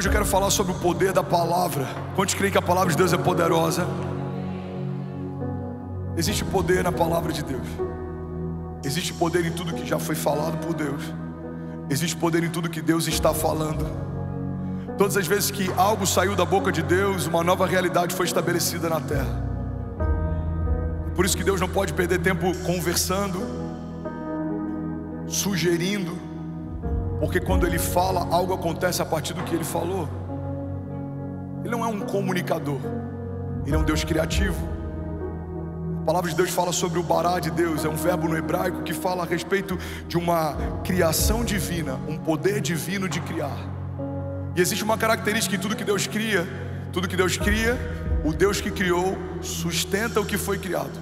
Hoje eu quero falar sobre o poder da palavra. Quantos creem que a palavra de Deus é poderosa? Existe poder na palavra de Deus. Existe poder em tudo que já foi falado por Deus. Existe poder em tudo que Deus está falando. Todas as vezes que algo saiu da boca de Deus, uma nova realidade foi estabelecida na terra. Por isso que Deus não pode perder tempo conversando, sugerindo, porque quando Ele fala, algo acontece a partir do que Ele falou. Ele não é um comunicador, Ele é um Deus criativo. A palavra de Deus fala sobre o bará de Deus, é um verbo no hebraico que fala a respeito de uma criação divina, um poder divino de criar. E existe uma característica em tudo que Deus cria. Tudo que Deus cria, o Deus que criou sustenta o que foi criado.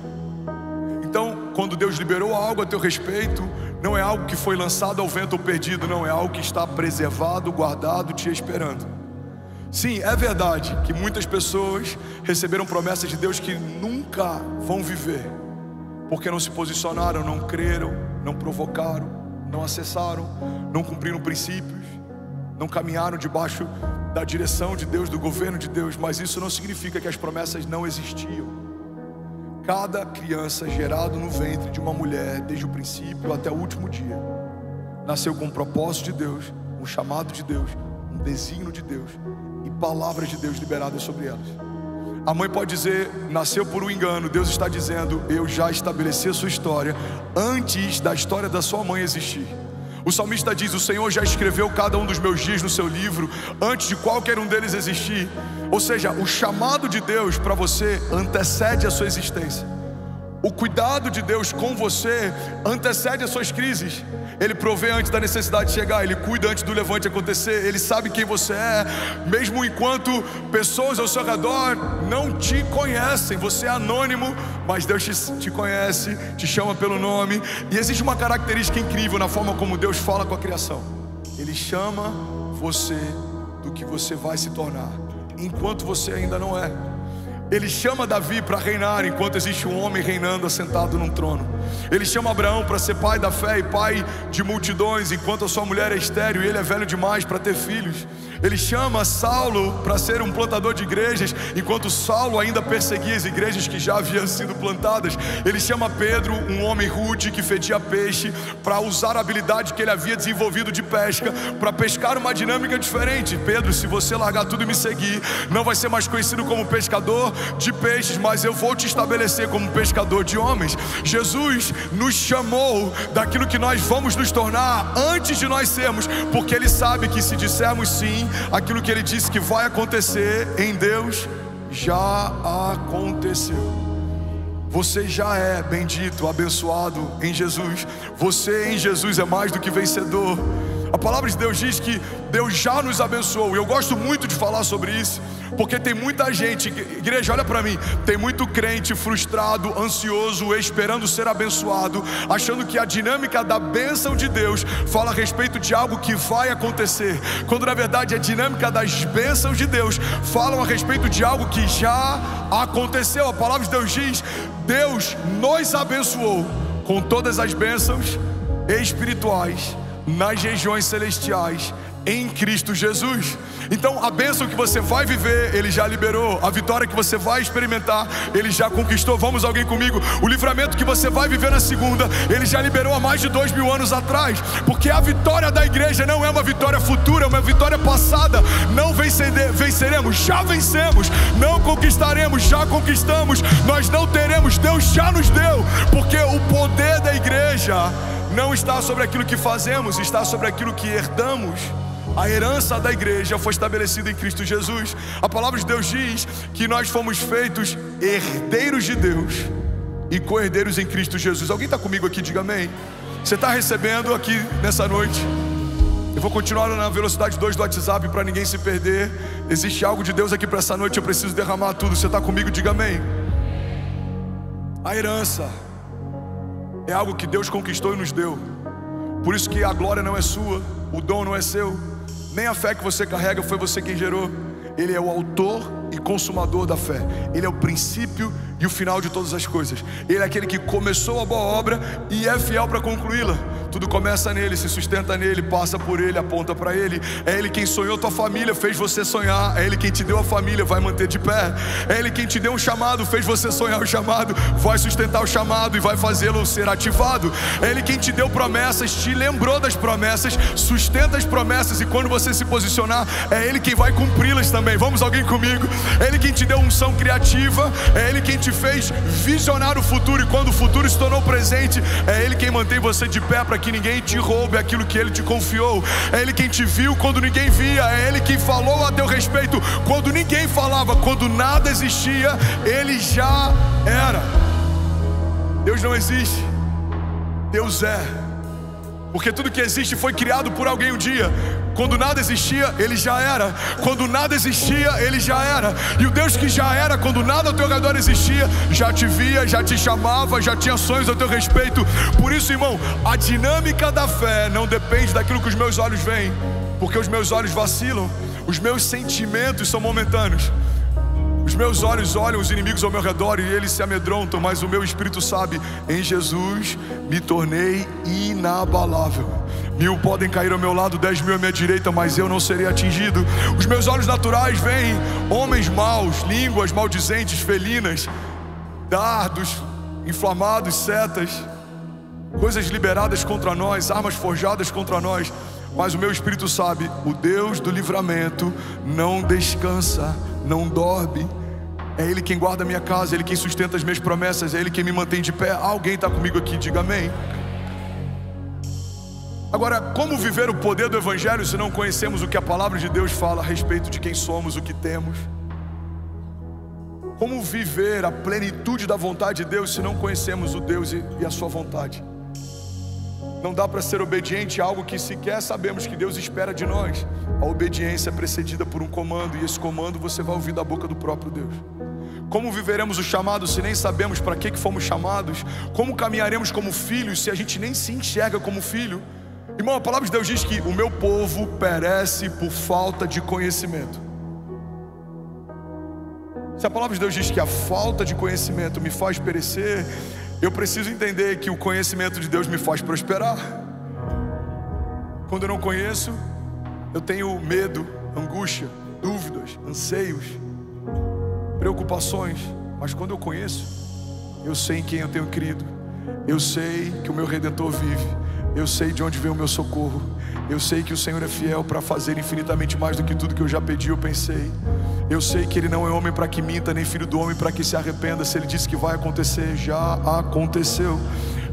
Então, quando Deus liberou algo a teu respeito, não é algo que foi lançado ao vento ou perdido, não, é algo que está preservado, guardado, te esperando. Sim, é verdade que muitas pessoas receberam promessas de Deus que nunca vão viver, porque não se posicionaram, não creram, não provocaram, não acessaram, não cumpriram princípios, não caminharam debaixo da direção de Deus, do governo de Deus. Mas isso não significa que as promessas não existiam. Cada criança gerado no ventre de uma mulher, desde o princípio até o último dia, nasceu com um propósito de Deus, um chamado de Deus, um desígnio de Deus e palavras de Deus liberadas sobre elas. A mãe pode dizer, nasceu por um engano. Deus está dizendo, eu já estabeleci a sua história antes da história da sua mãe existir. O salmista diz, o Senhor já escreveu cada um dos meus dias no seu livro, antes de qualquer um deles existir. Ou seja, o chamado de Deus para você antecede a sua existência. O cuidado de Deus com você antecede as suas crises. Ele provê antes da necessidade chegar, Ele cuida antes do levante acontecer. Ele sabe quem você é, mesmo enquanto pessoas ao seu redor não te conhecem. Você é anônimo, mas Deus te conhece, te chama pelo nome. E existe uma característica incrível na forma como Deus fala com a criação. Ele chama você do que você vai se tornar, enquanto você ainda não é. Ele chama Davi para reinar enquanto existe um homem reinando assentado num trono. Ele chama Abraão para ser pai da fé e pai de multidões, enquanto a sua mulher é estéril e ele é velho demais para ter filhos. Ele chama Saulo para ser um plantador de igrejas, enquanto Saulo ainda perseguia as igrejas que já haviam sido plantadas. Ele chama Pedro, um homem rude que fedia peixe, para usar a habilidade que ele havia desenvolvido de pesca, para pescar uma dinâmica diferente. Pedro, se você largar tudo e me seguir, não vai ser mais conhecido como pescador de peixes, mas eu vou te estabelecer como pescador de homens. Jesus nos chamou daquilo que nós vamos nos tornar antes de nós sermos, porque Ele sabe que se dissermos sim, aquilo que Ele disse que vai acontecer em Deus já aconteceu. Você já é bendito, abençoado em Jesus. Você em Jesus é mais do que vencedor. A palavra de Deus diz que Deus já nos abençoou. E eu gosto muito de falar sobre isso, porque tem muita gente, igreja, olha para mim, tem muito crente frustrado, ansioso, esperando ser abençoado, achando que a dinâmica da bênção de Deus fala a respeito de algo que vai acontecer, quando na verdade a dinâmica das bênçãos de Deus falam a respeito de algo que já aconteceu. A palavra de Deus diz, Deus nos abençoou com todas as bênçãos espirituais nas regiões celestiais em Cristo Jesus. Então a bênção que você vai viver, Ele já liberou. A vitória que você vai experimentar, Ele já conquistou. Vamos, alguém comigo? O livramento que você vai viver na segunda, Ele já liberou há mais de 2000 anos atrás. Porque a vitória da igreja não é uma vitória futura, é uma vitória passada. Não venceremos, já vencemos. Não conquistaremos, já conquistamos. Nós não teremos, Deus já nos deu. Porque o poder da igreja não está sobre aquilo que fazemos, está sobre aquilo que herdamos. A herança da igreja foi estabelecida em Cristo Jesus. A palavra de Deus diz que nós fomos feitos herdeiros de Deus e co-herdeiros em Cristo Jesus. Alguém está comigo aqui? Diga amém. Você está recebendo aqui nessa noite? Eu vou continuar na velocidade 2 do WhatsApp para ninguém se perder. Existe algo de Deus aqui para essa noite, eu preciso derramar tudo. Você está comigo? Diga amém. A herança é algo que Deus conquistou e nos deu. Por isso que a glória não é sua, o dom não é seu, nem a fé que você carrega foi você quem gerou. Ele é o autor e consumador da fé. Ele é o princípio e o final de todas as coisas. Ele é aquele que começou a boa obra e é fiel para concluí-la. Tudo começa nele, se sustenta nele, passa por ele, aponta para ele. É ele quem sonhou tua família, fez você sonhar. É ele quem te deu a família, vai manter de pé. É ele quem te deu um chamado, fez você sonhar o chamado, vai sustentar o chamado e vai fazê-lo ser ativado. É ele quem te deu promessas, te lembrou das promessas, sustenta as promessas, e quando você se posicionar, é ele quem vai cumpri-las também. Vamos, alguém comigo? É ele quem te deu unção criativa, é ele quem te fez visionar o futuro, e quando o futuro se tornou presente, é ele quem mantém você de pé para que ninguém te roube aquilo que ele te confiou. É ele quem te viu quando ninguém via, é ele quem falou a teu respeito quando ninguém falava, quando nada existia, ele já era. Deus não existe, Deus é. Porque tudo que existe foi criado por alguém um dia. Quando nada existia, ele já era. Quando nada existia, ele já era. E o Deus que já era, quando nada ao teu redor existia, já te via, já te chamava, já tinha sonhos ao teu respeito. Por isso, irmão, a dinâmica da fé não depende daquilo que os meus olhos veem, porque os meus olhos vacilam, os meus sentimentos são momentâneos. Os meus olhos olham os inimigos ao meu redor e eles se amedrontam, mas o meu espírito sabe: em Jesus me tornei inabalável. 1000 podem cair ao meu lado, 10.000 à minha direita, mas eu não serei atingido. Os meus olhos naturais veem homens maus, línguas maldizentes, felinas, dardos inflamados, setas, coisas liberadas contra nós, armas forjadas contra nós. Mas o meu espírito sabe: o Deus do livramento não descansa, não dorme. É Ele quem guarda a minha casa, é Ele quem sustenta as minhas promessas, é Ele quem me mantém de pé. Alguém está comigo aqui? Diga amém. Agora, como viver o poder do Evangelho se não conhecemos o que a palavra de Deus fala a respeito de quem somos, o que temos? Como viver a plenitude da vontade de Deus se não conhecemos o Deus e a sua vontade? Não dá para ser obediente a algo que sequer sabemos que Deus espera de nós. A obediência é precedida por um comando, e esse comando você vai ouvir da boca do próprio Deus. Como viveremos o chamado se nem sabemos para que fomos chamados? Como caminharemos como filhos se a gente nem se enxerga como filho? Irmão, a palavra de Deus diz que o meu povo perece por falta de conhecimento. Se a palavra de Deus diz que a falta de conhecimento me faz perecer, eu preciso entender que o conhecimento de Deus me faz prosperar. Quando eu não conheço, eu tenho medo, angústia, dúvidas, anseios, preocupações. Mas quando eu conheço, eu sei em quem eu tenho crido. Eu sei que o meu Redentor vive. Eu sei de onde vem o meu socorro. Eu sei que o Senhor é fiel para fazer infinitamente mais do que tudo que eu já pedi ou pensei. Eu sei que Ele não é homem para que minta, nem filho do homem para que se arrependa. Se Ele disse que vai acontecer, já aconteceu.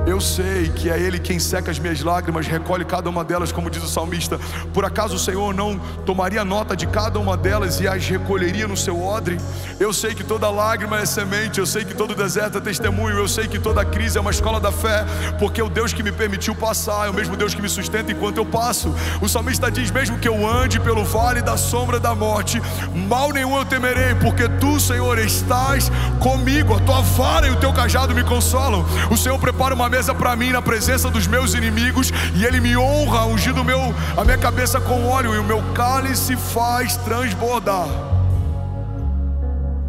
Eu sei que é Ele quem seca as minhas lágrimas, recolhe cada uma delas, como diz o salmista. Por acaso o Senhor não tomaria nota de cada uma delas e as recolheria no seu odre? Eu sei que toda lágrima é semente, eu sei que todo deserto é testemunho, eu sei que toda crise é uma escola da fé, porque o Deus que me permitiu passar é o mesmo Deus que me sustenta enquanto eu passo. O salmista diz: mesmo que eu ande pelo vale da sombra da morte, mal nenhum eu temerei, porque Tu, Senhor, estás comigo. A Tua vara e o Teu cajado me consolam. O Senhor prepara uma mesa para mim na presença dos meus inimigos, e Ele me honra, ungindo a minha cabeça com óleo, e o meu cálice faz transbordar.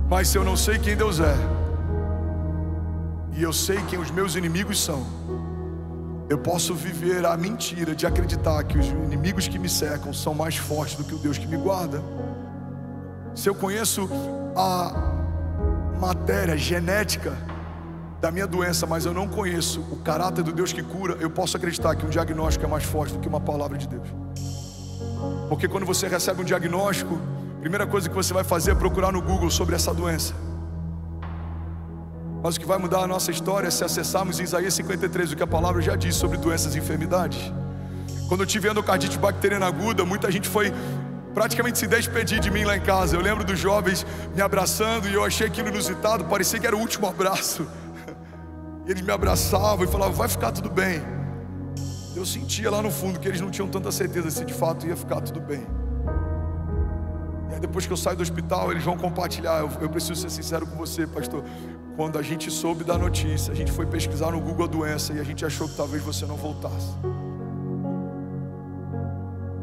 Mas se eu não sei quem Deus é, e eu sei quem os meus inimigos são, eu posso viver a mentira de acreditar que os inimigos que me cercam são mais fortes do que o Deus que me guarda. Se eu conheço a matéria genética da minha doença, mas eu não conheço o caráter do Deus que cura, eu posso acreditar que um diagnóstico é mais forte do que uma palavra de Deus. Porque quando você recebe um diagnóstico, a primeira coisa que você vai fazer é procurar no Google sobre essa doença. Mas o que vai mudar a nossa história é se acessarmos em Isaías 53, o que a palavra já diz sobre doenças e enfermidades. Quando eu tive endocardite bacteriana aguda, muita gente foi praticamente se despedir de mim lá em casa. Eu lembro dos jovens me abraçando e eu achei aquilo inusitado, parecia que era o último abraço. E eles me abraçavam e falavam: vai ficar tudo bem. Eu sentia lá no fundo que eles não tinham tanta certeza se de fato ia ficar tudo bem. E aí depois que eu saio do hospital, eles vão compartilhar. Eu preciso ser sincero com você, pastor. Quando a gente soube da notícia, a gente foi pesquisar no Google a doença e a gente achou que talvez você não voltasse.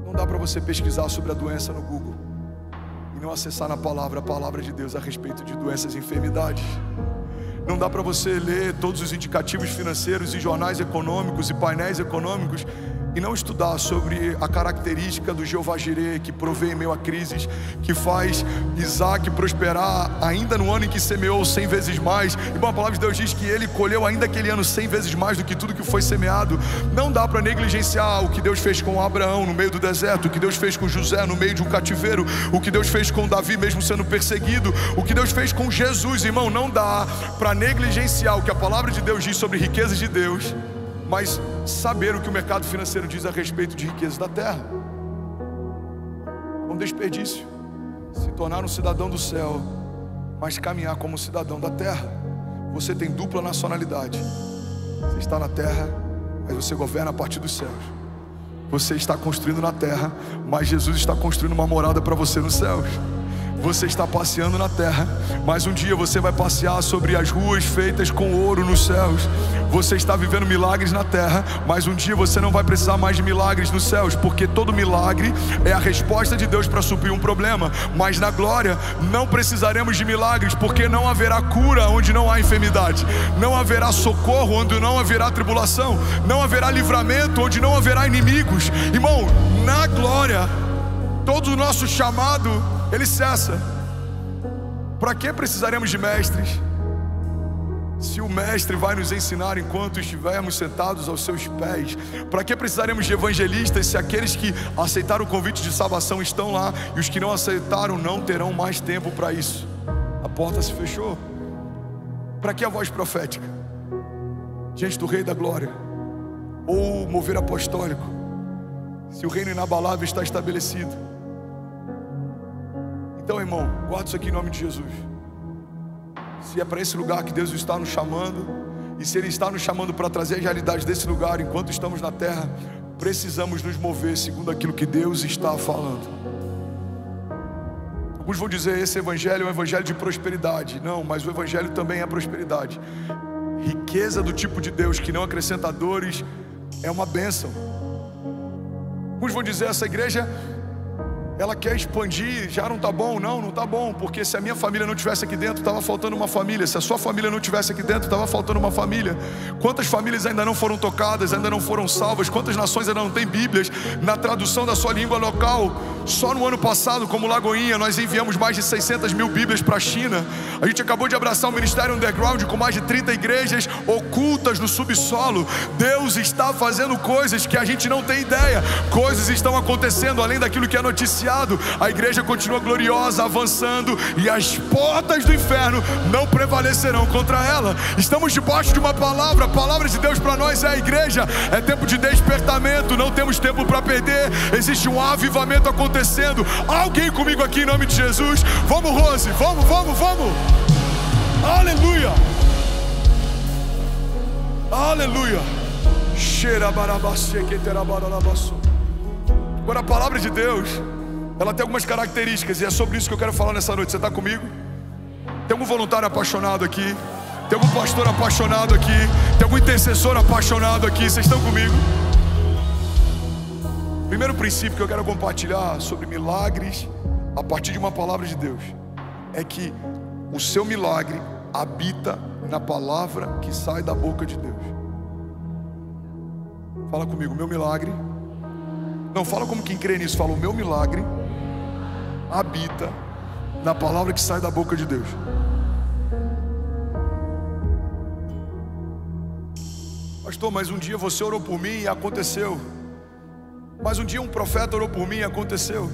Não dá para você pesquisar sobre a doença no Google. e não acessar na palavra a palavra de Deus a respeito de doenças e enfermidades. Não dá para você ler todos os indicativos financeiros e jornais econômicos e painéis econômicos e não estudar sobre a característica do Jeová Jireh, que provê em meio a crises, que faz Isaac prosperar ainda no ano em que semeou 100 vezes mais. E bom, a palavra de Deus diz que ele colheu ainda aquele ano 100 vezes mais do que tudo que foi semeado. Não dá para negligenciar o que Deus fez com Abraão no meio do deserto, o que Deus fez com José no meio de um cativeiro, o que Deus fez com Davi mesmo sendo perseguido, o que Deus fez com Jesus. Irmão, não dá para negligenciar o que a palavra de Deus diz sobre riquezas de Deus, mas saber o que o mercado financeiro diz a respeito de riquezas da terra. Um desperdício se tornar um cidadão do céu, mas caminhar como cidadão da terra. Você tem dupla nacionalidade. Você está na terra, mas você governa a partir dos céus. Você está construindo na terra, mas Jesus está construindo uma morada para você nos céus. Você está passeando na terra, mas um dia você vai passear sobre as ruas feitas com ouro nos céus. Você está vivendo milagres na terra, mas um dia você não vai precisar mais de milagres nos céus, porque todo milagre é a resposta de Deus para suprir um problema. Mas na glória não precisaremos de milagres, porque não haverá cura onde não há enfermidade, não haverá socorro onde não haverá tribulação, não haverá livramento onde não haverá inimigos. Irmão, na glória todo o nosso chamado ele cessa. Para que precisaremos de mestres, se o mestre vai nos ensinar enquanto estivermos sentados aos seus pés? Para que precisaremos de evangelistas, se aqueles que aceitaram o convite de salvação estão lá, e os que não aceitaram não terão mais tempo para isso? A porta se fechou. Para que a voz profética diante do Rei da Glória, ou mover apostólico, se o reino inabalável está estabelecido? Então, irmão, guarda isso aqui em nome de Jesus. Se é para esse lugar que Deus está nos chamando, e se Ele está nos chamando para trazer a realidade desse lugar enquanto estamos na terra, precisamos nos mover segundo aquilo que Deus está falando. Alguns vão dizer: esse evangelho é um evangelho de prosperidade. Não, mas o evangelho também é prosperidade. Riqueza do tipo de Deus que não acrescenta dores é uma bênção. Alguns vão dizer: essa igreja, ela quer expandir, já não está bom. Não, não está bom, porque se a minha família não estivesse aqui dentro, estava faltando uma família. Se a sua família não estivesse aqui dentro, estava faltando uma família. Quantas famílias ainda não foram tocadas, ainda não foram salvas? Quantas nações ainda não têm Bíblias na tradução da sua língua local? Só no ano passado, como Lagoinha, nós enviamos mais de 600 mil Bíblias para a China. A gente acabou de abraçar um ministério underground com mais de 30 igrejas ocultas no subsolo. Deus está fazendo coisas que a gente não tem ideia. Coisas estão acontecendo além daquilo que é noticiado. A igreja continua gloriosa, avançando, e as portas do inferno não prevalecerão contra ela. Estamos debaixo de uma palavra. A palavra de Deus para nós é a igreja. É tempo de despertamento, não temos tempo para perder. Existe um avivamento acontecendo. Alguém comigo aqui em nome de Jesus? Vamos, Rose, vamos. Aleluia, aleluia. Agora, a palavra de Deus, ela tem algumas características, e é sobre isso que eu quero falar nessa noite. Você está comigo? Tem algum voluntário apaixonado aqui? Tem algum pastor apaixonado aqui? Tem algum intercessor apaixonado aqui? Vocês estão comigo? Primeiro princípio que eu quero compartilhar sobre milagres a partir de uma palavra de Deus é que o seu milagre habita na palavra que sai da boca de Deus. Fala comigo: meu milagre. Não, fala como quem crê nisso. Fala: o meu milagre habita na palavra que sai da boca de Deus. Pastor, mas um dia você orou por mim e aconteceu. Mas um dia um profeta orou por mim e aconteceu.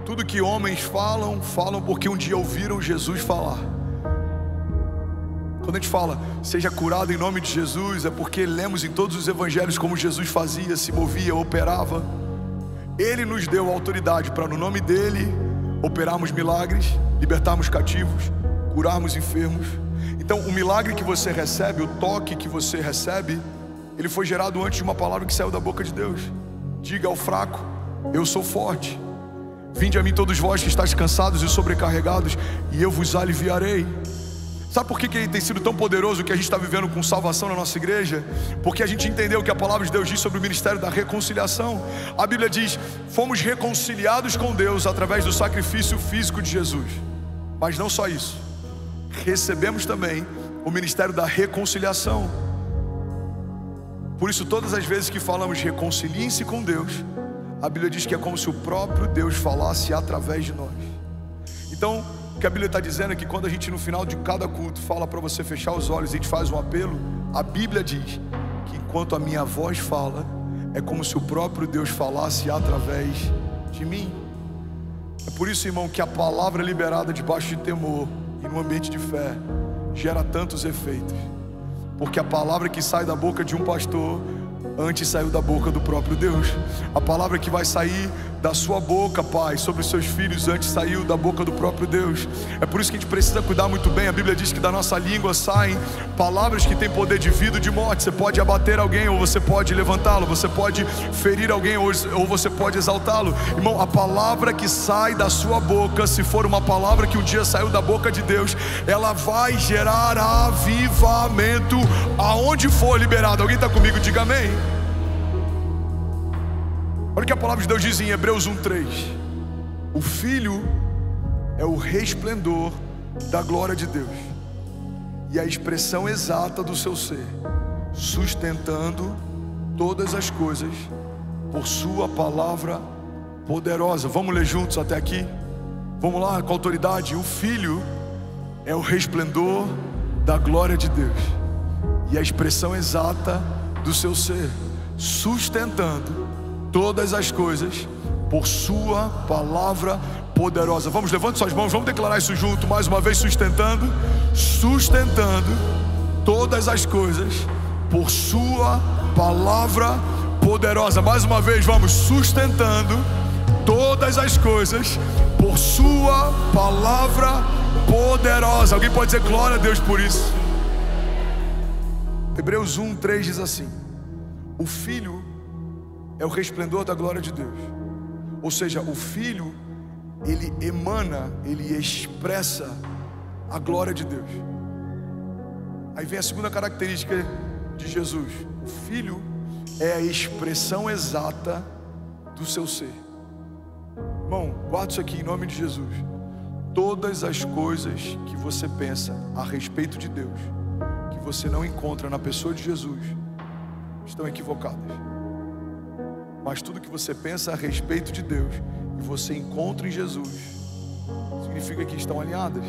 Tudo que homens falam, falam porque um dia ouviram Jesus falar. Quando a gente fala seja curado em nome de Jesus, é porque lemos em todos os evangelhos como Jesus fazia, se movia, operava. Ele nos deu autoridade para no nome dele operarmos milagres, libertarmos cativos, curarmos enfermos. Então o milagre que você recebe, o toque que você recebe, ele foi gerado antes de uma palavra que saiu da boca de Deus. Diga ao fraco: eu sou forte. Vinde a mim todos vós que estáis cansados e sobrecarregados, e eu vos aliviarei. Sabe por que tem sido tão poderoso o que a gente está vivendo com salvação na nossa igreja? Porque a gente entendeu que a palavra de Deus diz sobre o ministério da reconciliação. A Bíblia diz: fomos reconciliados com Deus através do sacrifício físico de Jesus. Mas não só isso, recebemos também o ministério da reconciliação. Por isso, todas as vezes que falamos reconciliem-se com Deus, a Bíblia diz que é como se o próprio Deus falasse através de nós. Então, o que a Bíblia está dizendo é que quando a gente no final de cada culto fala para você fechar os olhos e a gente faz um apelo, a Bíblia diz que enquanto a minha voz fala, é como se o próprio Deus falasse através de mim. É por isso, irmão, que a palavra liberada debaixo de temor e no ambiente de fé gera tantos efeitos. Porque a palavra que sai da boca de um pastor antes saiu da boca do próprio Deus. A palavra que vai sair da sua boca, Pai, sobre os seus filhos, antes saiu da boca do próprio Deus. É por isso que a gente precisa cuidar muito bem. A Bíblia diz que da nossa língua saem palavras que têm poder de vida e de morte. Você pode abater alguém, ou você pode levantá-lo. Você pode ferir alguém, ou você pode exaltá-lo. Irmão, a palavra que sai da sua boca, se for uma palavra que um dia saiu da boca de Deus, ela vai gerar avivamento aonde for liberado. Alguém está comigo? Diga amém. Olha o que a palavra de Deus diz em Hebreus 1:3. O Filho é o resplendor da glória de Deus e a expressão exata do seu ser, sustentando todas as coisas por sua palavra poderosa. Vamos ler juntos até aqui? Vamos lá, com autoridade. O Filho é o resplendor da glória de Deus e a expressão exata do seu ser, sustentando todas as coisas por sua palavra poderosa. Vamos, levante suas mãos, vamos declarar isso junto, mais uma vez, sustentando todas as coisas por sua palavra poderosa. Mais uma vez, vamos, sustentando todas as coisas por sua palavra poderosa. Alguém pode dizer glória a Deus por isso? Hebreus 1:3 diz assim: o Filho é o resplendor da glória de Deus. Ou seja, o Filho, ele emana, ele expressa a glória de Deus. Aí vem a segunda característica de Jesus: o Filho é a expressão exata do seu ser. Irmão, guarda isso aqui em nome de Jesus. Todas as coisas que você pensa a respeito de Deus, que você não encontra na pessoa de Jesus, estão equivocadas. Mas tudo que você pensa a respeito de Deus e você encontra em Jesus, significa que estão alinhadas.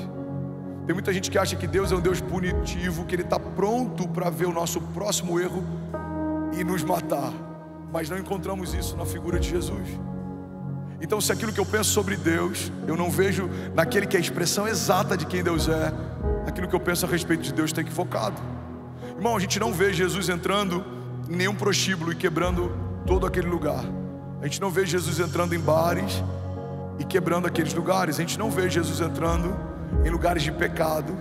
Tem muita gente que acha que Deus é um Deus punitivo, que Ele está pronto para ver o nosso próximo erro e nos matar. Mas não encontramos isso na figura de Jesus. Então, se aquilo que eu penso sobre Deus, eu não vejo naquele que é a expressão exata de quem Deus é, aquilo que eu penso a respeito de Deus está equivocado. Irmão, a gente não vê Jesus entrando em nenhum prostíbulo e quebrando todo aquele lugar. A gente não vê Jesus entrando em bares e quebrando aqueles lugares. A gente não vê Jesus entrando em lugares de pecado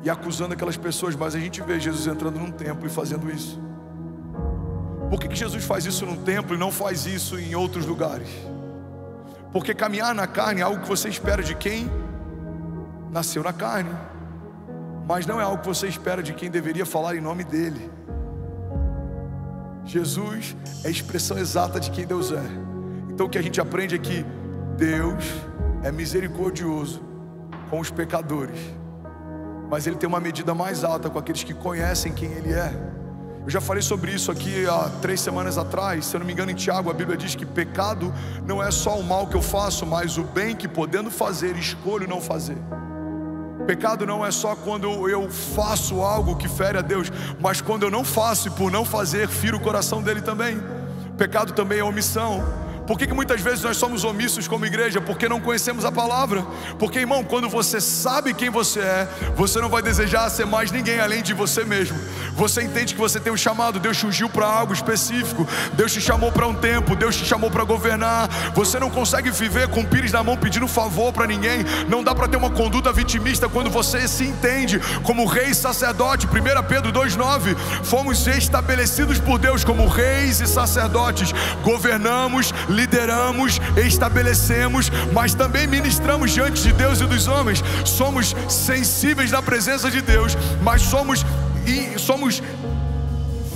e acusando aquelas pessoas. Mas a gente vê Jesus entrando num templo e fazendo isso. Por que Jesus faz isso num templo e não faz isso em outros lugares? Porque caminhar na carne é algo que você espera de quem nasceu na carne, mas não é algo que você espera de quem deveria falar em nome dele. Jesus é a expressão exata de quem Deus é. Então o que a gente aprende é que Deus é misericordioso com os pecadores, mas Ele tem uma medida mais alta com aqueles que conhecem quem Ele é. Eu já falei sobre isso aqui há 3 semanas atrás. Se eu não me engano, em Tiago, a Bíblia diz que pecado não é só o mal que eu faço, mas o bem que, podendo fazer, escolho não fazer. Pecado não é só quando eu faço algo que fere a Deus, mas quando eu não faço e por não fazer, firo o coração dele também. Pecado também é omissão. Por que muitas vezes nós somos omissos como igreja? Porque não conhecemos a palavra. Porque, irmão, quando você sabe quem você é, você não vai desejar ser mais ninguém além de você mesmo. Você entende que você tem um chamado. Deus te ungiu para algo específico. Deus te chamou para um tempo. Deus te chamou para governar. Você não consegue viver com o pires na mão pedindo favor para ninguém. Não dá para ter uma conduta vitimista quando você se entende como rei e sacerdote. 1 Pedro 2,9. Fomos estabelecidos por Deus como reis e sacerdotes. Governamos, lideramos, estabelecemos, mas também ministramos diante de Deus e dos homens. Somos sensíveis na presença de Deus, mas somos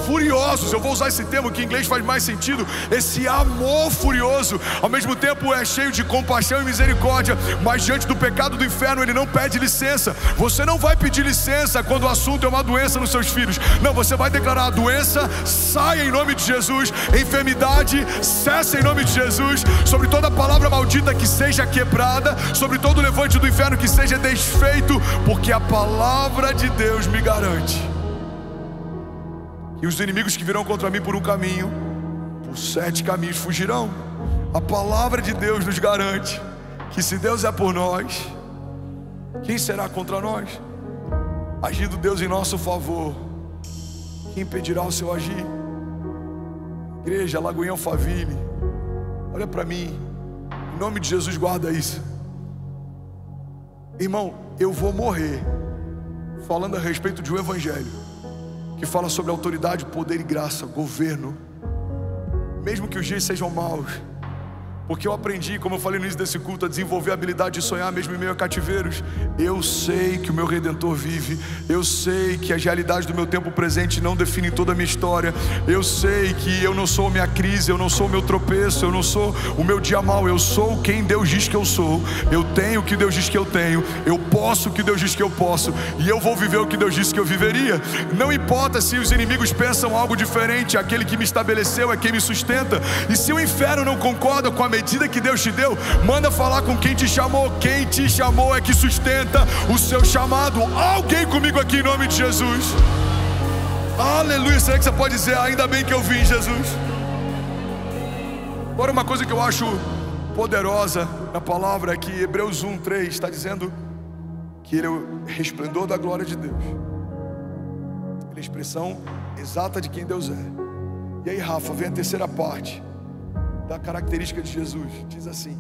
furiosos. Eu vou usar esse termo que em inglês faz mais sentido. Esse amor furioso, ao mesmo tempo é cheio de compaixão e misericórdia, mas diante do pecado do inferno ele não pede licença. Você não vai pedir licença quando o assunto é uma doença nos seus filhos. Não, você vai declarar: a doença saia em nome de Jesus, enfermidade cessa em nome de Jesus, sobre toda palavra maldita que seja quebrada, sobre todo levante do inferno que seja desfeito, porque a palavra de Deus me garante. E os inimigos que virão contra mim por um caminho, por 7 caminhos fugirão. A palavra de Deus nos garante que se Deus é por nós, quem será contra nós? Agindo Deus em nosso favor, quem impedirá o seu agir? Igreja Lagoinha Alphaville, olha para mim, em nome de Jesus, guarda isso. Irmão, eu vou morrer falando a respeito de um evangelho que fala sobre autoridade, poder e graça, governo, mesmo que os dias sejam maus, porque eu aprendi, como eu falei no início desse culto, a desenvolver a habilidade de sonhar mesmo em meio a cativeiros. Eu sei que o meu Redentor vive, eu sei que as realidades do meu tempo presente não definem toda a minha história, eu sei que eu não sou a minha crise, eu não sou o meu tropeço, eu não sou o meu dia mau, eu sou quem Deus diz que eu sou, eu tenho o que Deus diz que eu tenho, eu posso o que Deus diz que eu posso, e eu vou viver o que Deus disse que eu viveria. Não importa se os inimigos pensam algo diferente, aquele que me estabeleceu é quem me sustenta. E se o inferno não concorda com a medida que Deus te deu, manda falar com quem te chamou. Quem te chamou é que sustenta o seu chamado. Alguém comigo aqui em nome de Jesus? Aleluia. Será que você pode dizer: ainda bem que eu vim, Jesus? Agora, uma coisa que eu acho poderosa na palavra é que Hebreus 1:3 está dizendo que Ele é o resplendor da glória de Deus, Ele é a expressão exata de quem Deus é. E aí, Rafa, vem a terceira parte da característica de Jesus. Diz assim: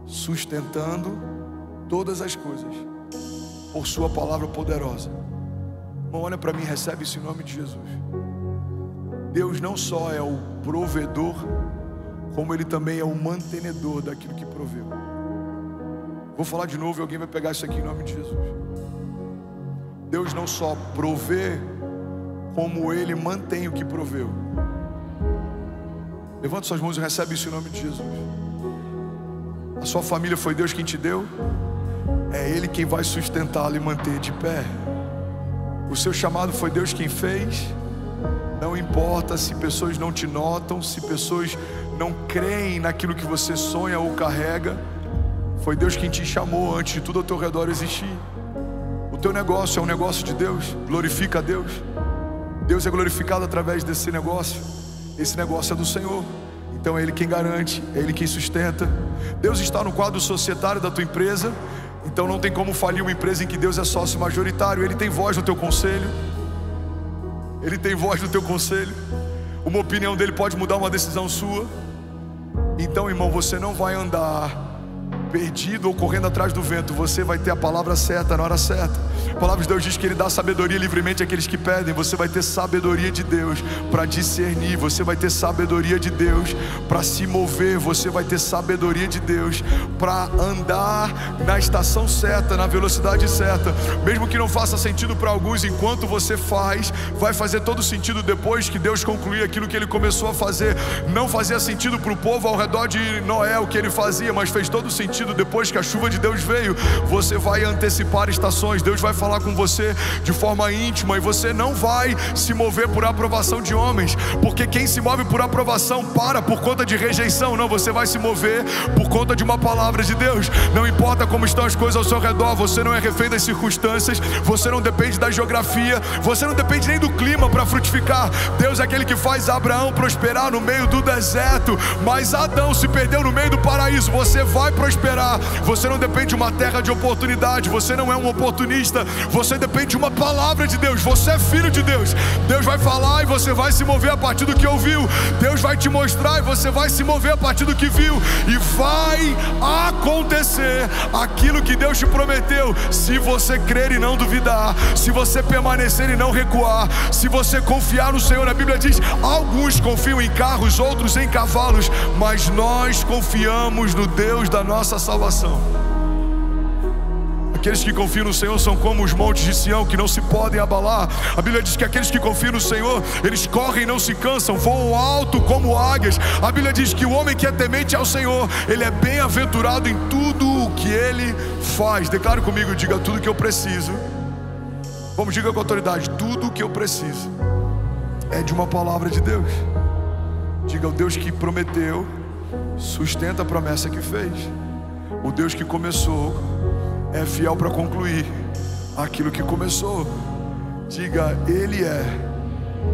sustentando todas as coisas por sua palavra poderosa. Irmão, olha para mim, recebe isso em nome de Jesus. Deus não só é o provedor, como Ele também é o mantenedor daquilo que proveu. Vou falar de novo e alguém vai pegar isso aqui em nome de Jesus. Deus não só provê, como Ele mantém o que proveu. Levanta suas mãos e recebe isso em nome de Jesus. A sua família foi Deus quem te deu, é Ele quem vai sustentá-la e manter de pé. O seu chamado foi Deus quem fez. Não importa se pessoas não te notam, se pessoas não creem naquilo que você sonha ou carrega, foi Deus quem te chamou antes de tudo ao teu redor existir. O teu negócio é um negócio de Deus, glorifica a Deus. Deus é glorificado através desse negócio. Esse negócio é do Senhor, então é Ele quem garante, é Ele quem sustenta. Deus está no quadro societário da tua empresa, então não tem como falir uma empresa em que Deus é sócio majoritário. Ele tem voz no teu conselho, Ele tem voz no teu conselho. Uma opinião dele pode mudar uma decisão sua. Então, irmão, você não vai andar perdido ou correndo atrás do vento. Você vai ter a palavra certa na hora certa. A palavra de Deus diz que Ele dá sabedoria livremente àqueles que pedem. Você vai ter sabedoria de Deus para discernir. Você vai ter sabedoria de Deus para se mover. Você vai ter sabedoria de Deus para andar na estação certa, na velocidade certa. Mesmo que não faça sentido para alguns, enquanto você faz, vai fazer todo sentido depois que Deus concluir aquilo que Ele começou a fazer. Não fazia sentido para o povo ao redor de Noé o que ele fazia, mas fez todo sentido depois que a chuva de Deus veio. Você vai antecipar estações. Deus vai falar com você de forma íntima, e você não vai se mover por aprovação de homens, porque quem se move por aprovação para por conta de rejeição. Não, você vai se mover por conta de uma palavra de Deus. Não importa como estão as coisas ao seu redor, você não é refém das circunstâncias, você não depende da geografia, você não depende nem do clima para frutificar. Deus é aquele que faz Abraão prosperar no meio do deserto, mas Adão se perdeu no meio do paraíso. Você vai prosperar prosperar. Você não depende de uma terra de oportunidade. Você não é um oportunista. Você depende de uma palavra de Deus. Você é filho de Deus. Deus vai falar e você vai se mover a partir do que ouviu. Deus vai te mostrar e você vai se mover a partir do que viu. E vai acontecer aquilo que Deus te prometeu, se você crer e não duvidar, se você permanecer e não recuar, se você confiar no Senhor. A Bíblia diz: alguns confiam em carros, outros em cavalos, mas nós confiamos no Deus da nossa salvação. Aqueles que confiam no Senhor são como os montes de Sião, que não se podem abalar. A Bíblia diz que aqueles que confiam no Senhor, eles correm e não se cansam, voam alto como águias. A Bíblia diz que o homem que é temente ao Senhor, ele é bem-aventurado em tudo o que ele faz. Declare comigo, diga: tudo que eu preciso. Vamos, diga com autoridade: tudo o que eu preciso é de uma palavra de Deus. Diga: o Deus que prometeu sustenta a promessa que fez. O Deus que começou é fiel para concluir aquilo que começou. Diga: Ele é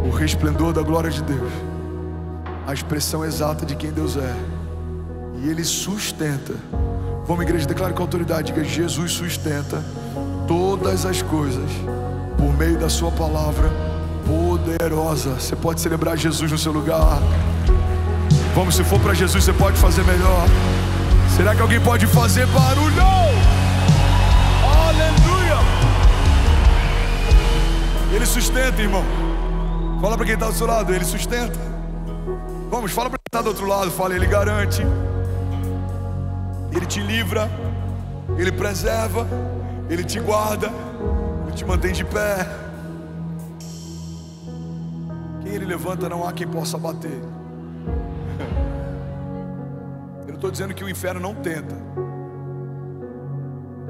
o resplendor da glória de Deus, a expressão exata de quem Deus é, e Ele sustenta. Vamos, igreja, declare com autoridade. Diga: Jesus sustenta todas as coisas por meio da sua palavra poderosa. Você pode celebrar Jesus no seu lugar. Vamos, se for para Jesus, você pode fazer melhor. Será que alguém pode fazer barulho? Aleluia! Ele sustenta, irmão. Fala para quem está do seu lado: Ele sustenta. Vamos, fala para quem está do outro lado. Fala: Ele garante, Ele te livra, Ele preserva, Ele te guarda, Ele te mantém de pé. Quem Ele levanta, não há quem possa bater. Eu não estou dizendo que o inferno não tenta.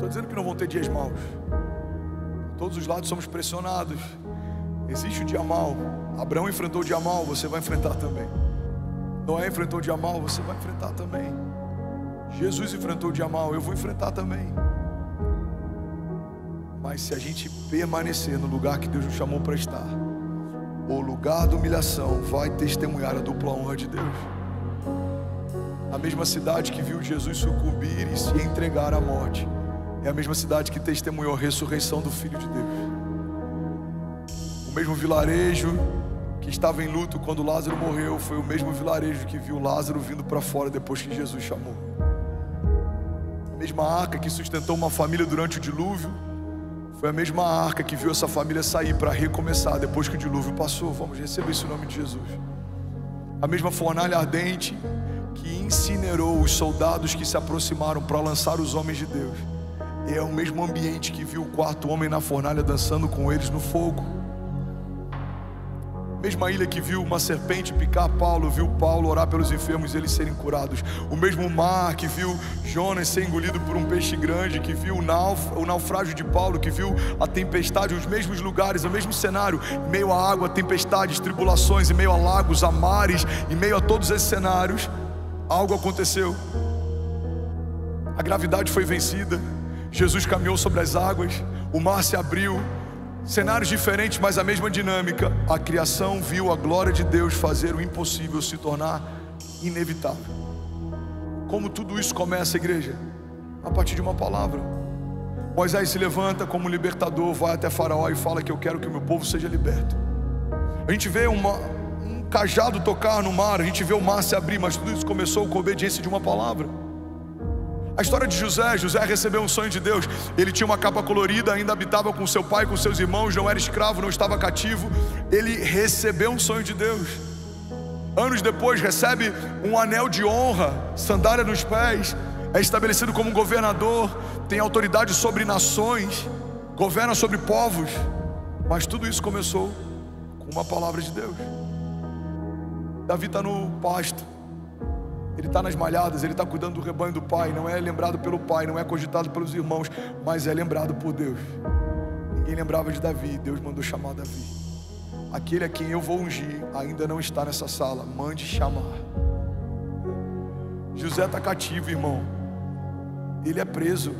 Estou dizendo que não vão ter dias maus. Todos os lados somos pressionados. Existe o dia mau. Abraão enfrentou o dia mau, você vai enfrentar também. Noé enfrentou o dia mau, você vai enfrentar também. Jesus enfrentou o dia mau, eu vou enfrentar também. Mas se a gente permanecer no lugar que Deus nos chamou para estar, o lugar da humilhação vai testemunhar a dupla honra de Deus. A mesma cidade que viu Jesus sucumbir e se entregar à morte é a mesma cidade que testemunhou a ressurreição do Filho de Deus. O mesmo vilarejo que estava em luto quando Lázaro morreu foi o mesmo vilarejo que viu Lázaro vindo para fora depois que Jesus chamou. A mesma arca que sustentou uma família durante o dilúvio foi a mesma arca que viu essa família sair para recomeçar depois que o dilúvio passou. Vamos, receber isso em nome de Jesus. A mesma fornalha ardente que incinerou os soldados que se aproximaram para lançar os homens de Deus é o mesmo ambiente que viu o quarto homem na fornalha dançando com eles no fogo. Mesma ilha que viu uma serpente picar Paulo, viu Paulo orar pelos enfermos e eles serem curados. O mesmo mar que viu Jonas ser engolido por um peixe grande, que viu o naufrágio de Paulo, que viu a tempestade, os mesmos lugares, o mesmo cenário, em meio à água, tempestades, tribulações, em meio a lagos, a mares, em meio a todos esses cenários, algo aconteceu. A gravidade foi vencida, Jesus caminhou sobre as águas, o mar se abriu. Cenários diferentes, mas a mesma dinâmica. A criação viu a glória de Deus fazer o impossível se tornar inevitável. Como tudo isso começa, igreja? A partir de uma palavra. Moisés se levanta como libertador, vai até Faraó e fala que eu quero que o meu povo seja liberto. A gente vê um cajado tocar no mar, a gente vê o mar se abrir, mas tudo isso começou com a obediência de uma palavra. A história de José recebeu um sonho de Deus. Ele tinha uma capa colorida, ainda habitava com seu pai, com seus irmãos, não era escravo, não estava cativo. Ele recebeu um sonho de Deus. Anos depois recebe um anel de honra, sandália nos pés, é estabelecido como um governador, tem autoridade sobre nações, governa sobre povos. Mas tudo isso começou com uma palavra de Deus. Davi está no pasto, ele está nas malhadas, ele está cuidando do rebanho do pai. Não é lembrado pelo pai, não é cogitado pelos irmãos, mas é lembrado por Deus. Ninguém lembrava de Davi, Deus mandou chamar Davi. Aquele a quem eu vou ungir ainda não está nessa sala, mande chamar. José está cativo, irmão. Ele é preso.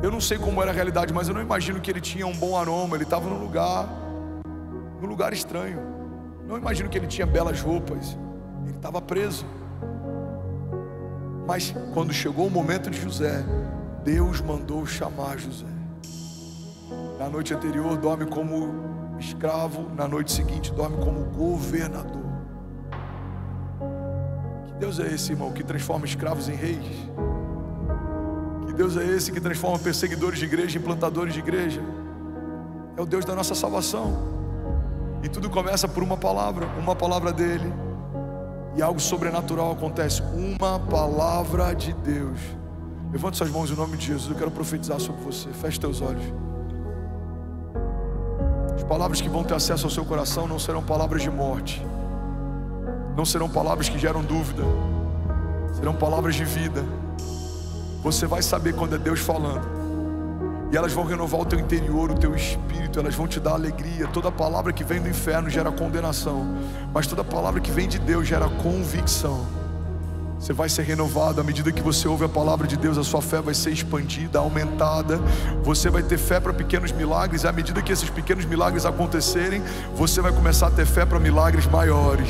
Eu não sei como era a realidade, mas eu não imagino que ele tinha um bom aroma. Ele estava num lugar estranho. Não imagino que ele tinha belas roupas. Ele estava preso. Mas quando chegou o momento de José, Deus mandou chamar José. Na noite anterior dorme como escravo, na noite seguinte dorme como governador. Que Deus é esse, irmão, que transforma escravos em reis? Que Deus é esse que transforma perseguidores de igreja em plantadores de igreja? É o Deus da nossa salvação. E tudo começa por uma palavra dele, e algo sobrenatural acontece. Uma palavra de Deus. Levante suas mãos em nome de Jesus. Eu quero profetizar sobre você. Feche teus olhos. As palavras que vão ter acesso ao seu coração não serão palavras de morte, não serão palavras que geram dúvida, serão palavras de vida. Você vai saber quando é Deus falando, e elas vão renovar o teu interior, o teu espírito. Elas vão te dar alegria. Toda palavra que vem do inferno gera condenação, mas toda palavra que vem de Deus gera convicção. Você vai ser renovado à medida que você ouve a palavra de Deus. A sua fé vai ser expandida, aumentada. Você vai ter fé para pequenos milagres, e à medida que esses pequenos milagres acontecerem, você vai começar a ter fé para milagres maiores.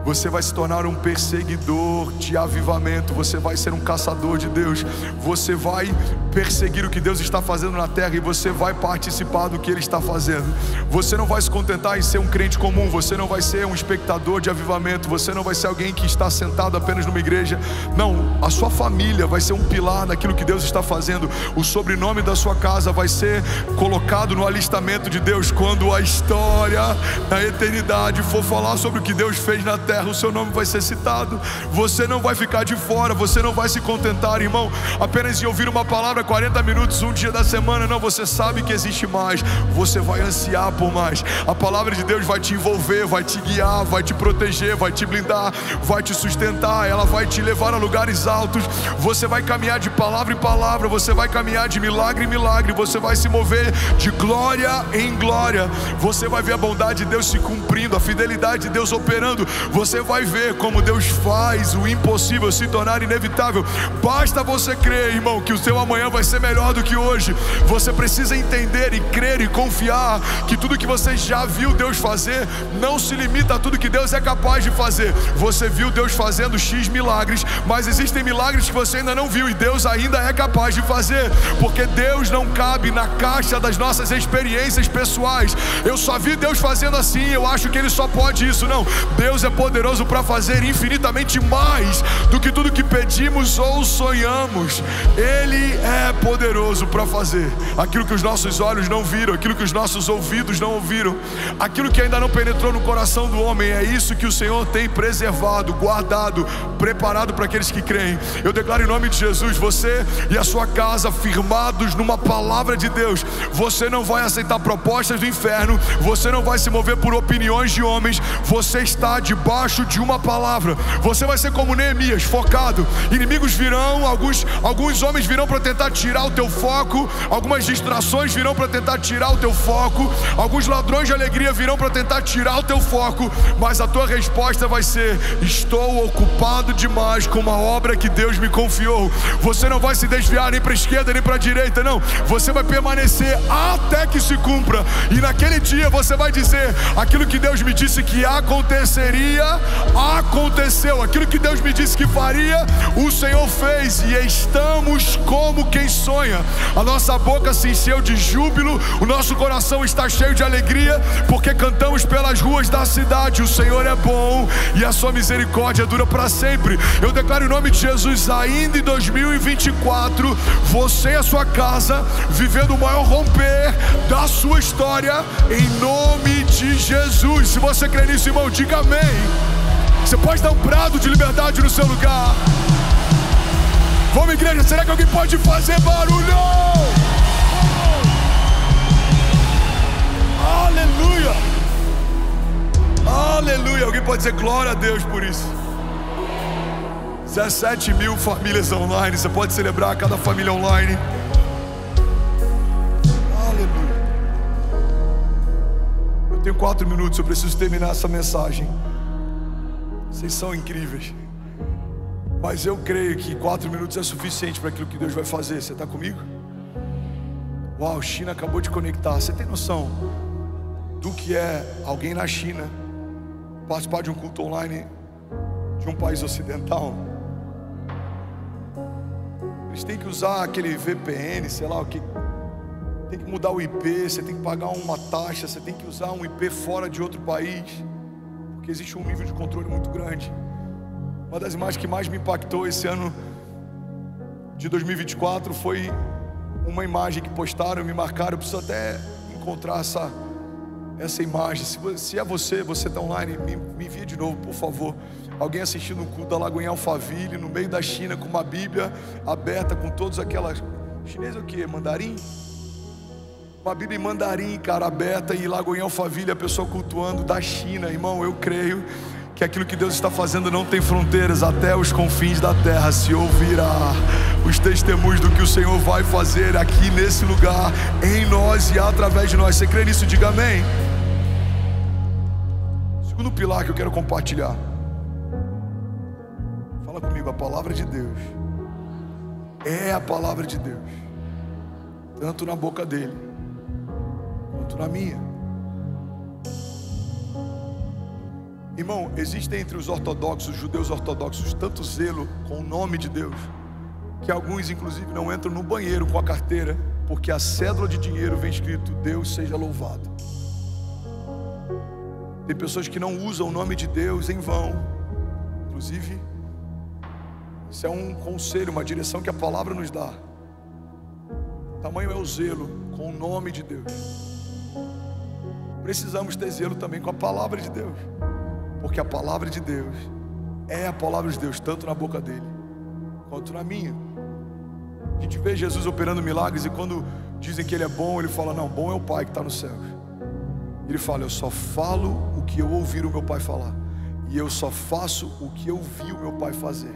Você vai se tornar um perseguidor de avivamento. Você vai ser um caçador de Deus. Você vai perseguir o que Deus está fazendo na terra, e você vai participar do que Ele está fazendo. Você não vai se contentar em ser um crente comum. Você não vai ser um espectador de avivamento. Você não vai ser alguém que está sentado apenas numa igreja. Não, a sua família vai ser um pilar naquilo que Deus está fazendo. O sobrenome da sua casa vai ser colocado no alistamento de Deus. Quando a história na eternidade for falar sobre o que Deus fez na terra, o seu nome vai ser citado. Você não vai ficar de fora. Você não vai se contentar, irmão, apenas em ouvir uma palavra 40 minutos, um dia da semana. Não, você sabe que existe mais. Você vai ansiar por mais. A palavra de Deus vai te envolver, vai te guiar, vai te proteger, vai te blindar, vai te sustentar. Ela vai te levar a lugares altos. Você vai caminhar de palavra em palavra. Você vai caminhar de milagre em milagre. Você vai se mover de glória em glória. Você vai ver a bondade de Deus se cumprindo, a fidelidade de Deus operando. Você vai ver como Deus faz o impossível se tornar inevitável. Basta você crer, irmão, que o seu amanhã vai ser melhor do que hoje. Você precisa entender e crer e confiar que tudo que você já viu Deus fazer não se limita a tudo que Deus é capaz de fazer. Você viu Deus fazendo X milagres, mas existem milagres que você ainda não viu, e Deus ainda é capaz de fazer, porque Deus não cabe na caixa das nossas experiências pessoais. Eu só vi Deus fazendo assim, eu acho que Ele só pode isso. Não, Deus é poderoso para fazer infinitamente mais do que tudo que pedimos ou sonhamos. Ele é poderoso para fazer aquilo que os nossos olhos não viram, aquilo que os nossos ouvidos não ouviram, aquilo que ainda não penetrou no coração do homem. É isso que o Senhor tem preservado, guardado, preparado para aqueles que creem. Eu declaro em nome de Jesus, você e a sua casa firmados numa palavra de Deus. Você não vai aceitar propostas do inferno. Você não vai se mover por opiniões de homens. Você está debaixo de uma palavra. Você vai ser como Neemias, focado. Inimigos virão, alguns homens virão para tentar tirar o teu foco, algumas distrações virão para tentar tirar o teu foco, alguns ladrões de alegria virão para tentar tirar o teu foco, mas a tua resposta vai ser: estou ocupado demais com uma obra que Deus me confiou. Você não vai se desviar nem para a esquerda nem para a direita, não. Você vai permanecer até que se cumpra, e naquele dia você vai dizer: aquilo que Deus me disse que aconteceria, aconteceu. Aquilo que Deus me disse que faria, o Senhor fez, e estamos como quem sonha. A nossa boca se encheu de júbilo, o nosso coração está cheio de alegria, porque cantamos pelas ruas da cidade: o Senhor é bom e a sua misericórdia dura para sempre. Eu declaro em nome de Jesus, ainda em 2024, você e a sua casa vivendo o maior romper da sua história, em nome de Jesus. Se você crê nisso, irmão, diga amém. Você pode dar um brado de liberdade no seu lugar. Vamos, igreja, será que alguém pode fazer barulho? Aleluia! Aleluia! Alguém pode dizer glória a Deus por isso? 17 mil famílias online. Você pode celebrar cada família online. Aleluia! Eu tenho 4 minutos, eu preciso terminar essa mensagem. Vocês são incríveis, mas eu creio que 4 minutos é suficiente para aquilo que Deus vai fazer. Você está comigo? Uau, China acabou de conectar. Você tem noção do que é alguém na China participar de um culto online de um país ocidental? Eles têm que usar aquele VPN, sei lá o que. Tem que mudar o IP, você tem que pagar uma taxa, você tem que usar um IP fora de outro país, porque existe um nível de controle muito grande. Uma das imagens que mais me impactou esse ano de 2024 foi uma imagem que postaram, me marcaram. Eu preciso até encontrar essa imagem. Se é você está online, me envia de novo, por favor. Alguém assistindo um culto da Lagoa em Alphaville, no meio da China, com uma Bíblia aberta, com todas aquelas... Chinês é o que? Mandarim? Uma Bíblia em mandarim, cara, aberta, e Lagoa em Alphaville, a pessoa cultuando da China. Irmão, eu creio que aquilo que Deus está fazendo não tem fronteiras. Até os confins da terra se ouvirá os testemunhos do que o Senhor vai fazer aqui nesse lugar, em nós e através de nós. Você crê nisso? Diga amém. Segundo pilar que eu quero compartilhar. Fala comigo, a palavra de Deus é a palavra de Deus, tanto na boca dele quanto na minha. Irmão, existe entre os ortodoxos, os judeus ortodoxos, tanto zelo com o nome de Deus, que alguns inclusive não entram no banheiro com a carteira, porque a cédula de dinheiro vem escrito: Deus seja louvado. Tem pessoas que não usam o nome de Deus em vão. Inclusive, isso é um conselho, uma direção que a palavra nos dá. Tamanho é o zelo com o nome de Deus. Precisamos ter zelo também com a palavra de Deus, porque a palavra de Deus é a palavra de Deus, tanto na boca dele quanto na minha. A gente vê Jesus operando milagres, e quando dizem que ele é bom, ele fala: não, bom é o Pai que está no céu. Ele fala: eu só falo o que eu ouvir o meu Pai falar, e eu só faço o que eu vi o meu Pai fazer.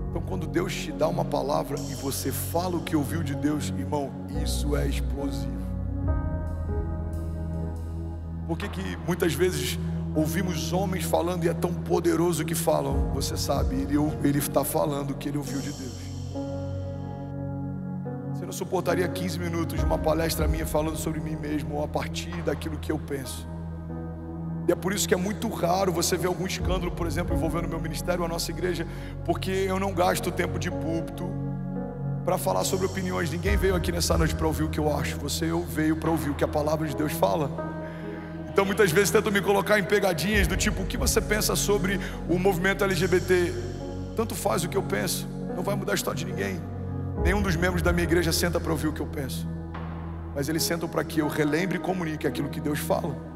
Então, quando Deus te dá uma palavra e você fala o que ouviu de Deus, irmão, isso é explosivo. Por que muitas vezes ouvimos homens falando e é tão poderoso que falam? Você sabe, ele está falando o que ele ouviu de Deus. Você não suportaria 15 minutos de uma palestra minha falando sobre mim mesmo, ou a partir daquilo que eu penso. E é por isso que é muito raro você ver algum escândalo, por exemplo, envolvendo o meu ministério, a nossa igreja, porque eu não gasto tempo de púlpito para falar sobre opiniões. Ninguém veio aqui nessa noite para ouvir o que eu acho, você veio para ouvir o que a palavra de Deus fala. Então muitas vezes tentam me colocar em pegadinhas do tipo: o que você pensa sobre o movimento LGBT? Tanto faz o que eu penso, não vai mudar a história de ninguém. Nenhum dos membros da minha igreja senta para ouvir o que eu penso, mas eles sentam para que eu relembre e comunique aquilo que Deus fala.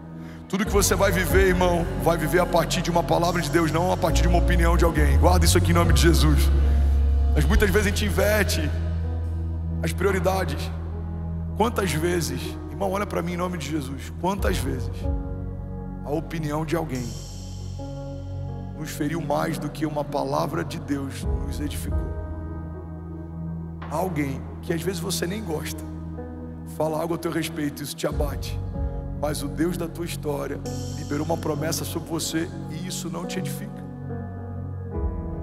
Tudo que você vai viver, irmão, vai viver a partir de uma palavra de Deus, não a partir de uma opinião de alguém. Guarda isso aqui em nome de Jesus. Mas muitas vezes a gente inverte as prioridades. Quantas vezes, irmão, olha para mim em nome de Jesus, quantas vezes a opinião de alguém nos feriu mais do que uma palavra de Deus nos edificou? Alguém que às vezes você nem gosta fala algo a teu respeito, isso te abate, mas o Deus da tua história liberou uma promessa sobre você e isso não te edifica.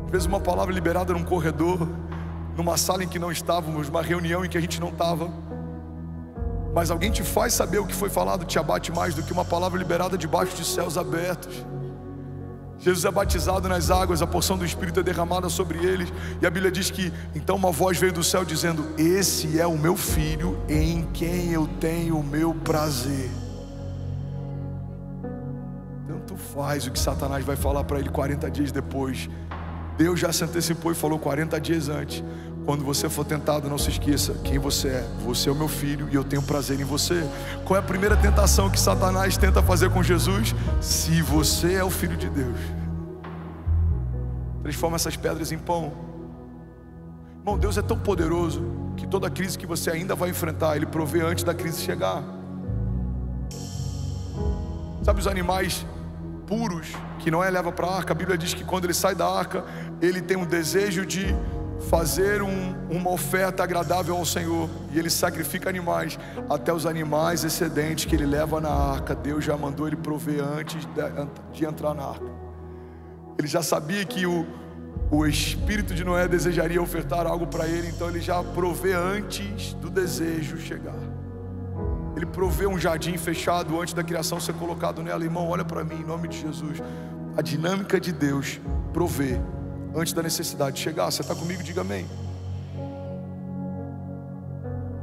Às vezes uma palavra liberada num corredor, numa sala em que não estávamos, uma reunião em que a gente não estava, mas alguém te faz saber o que foi falado, te abate mais do que uma palavra liberada debaixo de céus abertos. Jesus é batizado nas águas, a porção do Espírito é derramada sobre eles, e a Bíblia diz que então uma voz veio do céu dizendo: esse é o meu filho em quem eu tenho o meu prazer. Tanto faz o que Satanás vai falar para ele 40 dias depois. Deus já se antecipou e falou 40 dias antes: quando você for tentado, não se esqueça quem você é. Você é o meu filho e eu tenho prazer em você. Qual é a primeira tentação que Satanás tenta fazer com Jesus? Se você é o filho de Deus, transforma essas pedras em pão. Irmão, Deus é tão poderoso que toda crise que você ainda vai enfrentar, Ele provê antes da crise chegar. Sabe os animais puros que Noé leva para a arca? A Bíblia diz que quando ele sai da arca, ele tem um desejo de fazer uma oferta agradável ao Senhor, e ele sacrifica animais. Até os animais excedentes que ele leva na arca, Deus já mandou ele prover antes de entrar na arca. Ele já sabia que o espírito de Noé desejaria ofertar algo para ele, então ele já provê antes do desejo chegar. Ele provê um jardim fechado antes da criação ser colocado nela. Irmão, olha para mim em nome de Jesus. A dinâmica de Deus provê antes da necessidade chegar. Você está comigo? Diga amém.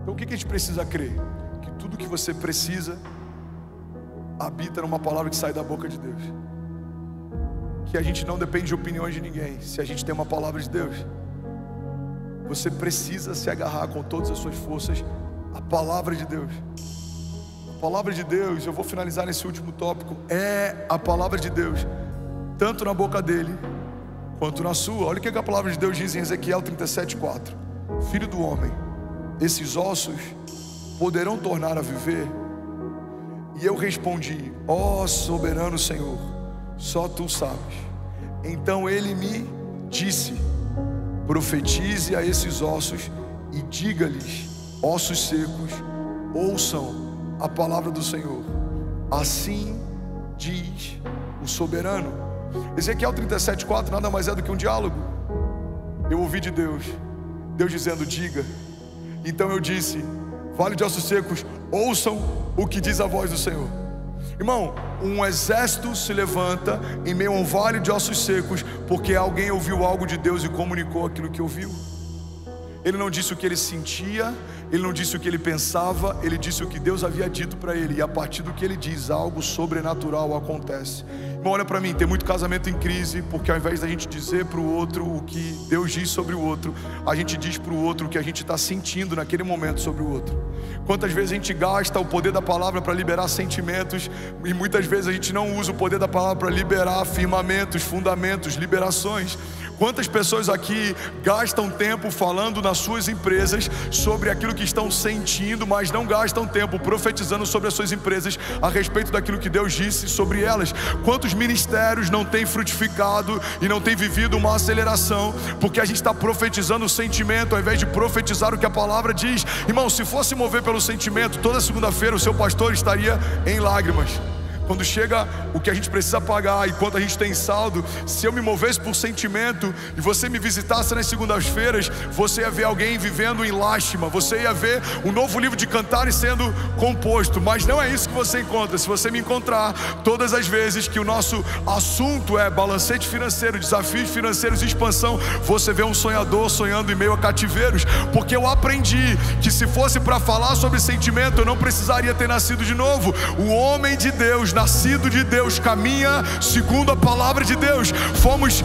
Então o que a gente precisa crer? Que tudo que você precisa habita numa palavra que sai da boca de Deus. Que a gente não depende de opiniões de ninguém, se a gente tem uma palavra de Deus. Você precisa se agarrar com todas as suas forças à palavra de Deus. A palavra de Deus, eu vou finalizar nesse último tópico, é a palavra de Deus, tanto na boca dele quanto na sua. Olha o que a palavra de Deus diz em Ezequiel 37:4. Filho do homem, esses ossos poderão tornar a viver? E eu respondi: ó soberano Senhor, só tu sabes. Então ele me disse: profetize a esses ossos e diga-lhes: ossos secos, ouçam a palavra do Senhor. Assim diz o soberano. Ezequiel 37:4 nada mais é do que um diálogo. Eu ouvi de Deus, Deus dizendo: diga. Então eu disse: vale de ossos secos, ouçam o que diz a voz do Senhor. Irmão, um exército se levanta em meio a um vale de ossos secos, porque alguém ouviu algo de Deus e comunicou aquilo que ouviu. Ele não disse o que ele sentia, ele não disse o que ele pensava, ele disse o que Deus havia dito para ele. E a partir do que ele diz, algo sobrenatural acontece. Irmão, olha para mim, tem muito casamento em crise, porque ao invés da gente dizer para o outro o que Deus diz sobre o outro, a gente diz para o outro o que a gente está sentindo naquele momento sobre o outro. Quantas vezes a gente gasta o poder da palavra para liberar sentimentos, e muitas vezes a gente não usa o poder da palavra para liberar afirmamentos, fundamentos, liberações. Quantas pessoas aqui gastam tempo falando nas suas empresas sobre aquilo que estão sentindo, mas não gastam tempo profetizando sobre as suas empresas a respeito daquilo que Deus disse sobre elas? Quantos ministérios não têm frutificado e não têm vivido uma aceleração porque a gente está profetizando o sentimento ao invés de profetizar o que a palavra diz? Irmão, se fosse mover pelo sentimento, toda segunda-feira o seu pastor estaria em lágrimas. Quando chega o que a gente precisa pagar e quanto a gente tem saldo, se eu me movesse por sentimento e você me visitasse nas segundas-feiras, você ia ver alguém vivendo em lástima, você ia ver um novo livro de Cantares sendo composto. Mas não é isso que você encontra. Se você me encontrar todas as vezes que o nosso assunto é balancete financeiro, desafios financeiros e expansão, você vê um sonhador sonhando em meio a cativeiros, porque eu aprendi que se fosse para falar sobre sentimento, eu não precisaria ter nascido de novo. O homem de Deus, nascido de Deus, caminha segundo a palavra de Deus. Fomos